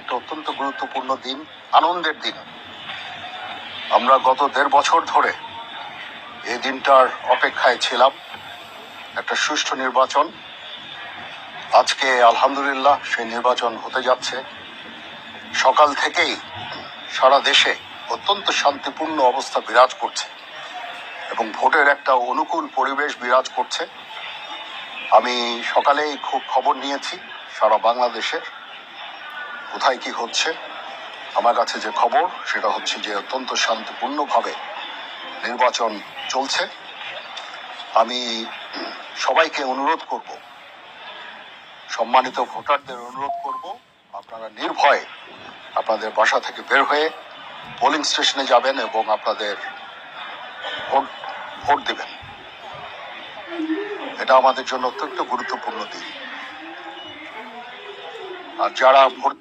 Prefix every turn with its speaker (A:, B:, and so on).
A: একটা অত্যন্ত গুরুত্বপূর্ণ দিন, আনন্দের দিন। আমরা গত 1.5 বছর ধরে এই দিনটার অপেক্ষায় ছিলাম, একটা সুষ্ঠু নির্বাচন। আজকে আলহামদুলিল্লাহ সেই নির্বাচন হতে যাচ্ছে। সকাল থেকেই সারা দেশে অত্যন্ত শান্তিপূর্ণ অবস্থা বিরাজ করছে এবং ভোটের একটা অনুকূল পরিবেশ বিরাজ করছে। আমি সকালেই খুব খবর নিয়েছি সারা বাংলাদেশের কোথায় কি হচ্ছে। আমার কাছে যে খবর সেটা হচ্ছে যে অত্যন্ত শান্তিপূর্ণভাবে নির্বাচন চলছে। আমি সবাইকে অনুরোধ করব, সম্মানিত ভোটারদের অনুরোধ করব, আপনারা নির্ভয়ে আপনাদের বাসা থেকে বের হয়ে পোলিং স্টেশনে যাবেন এবং আপনাদের ভোট দেবেন। এটা আমাদের জন্য অত্যন্ত গুরুত্বপূর্ণ দিন। আর যারা ভোট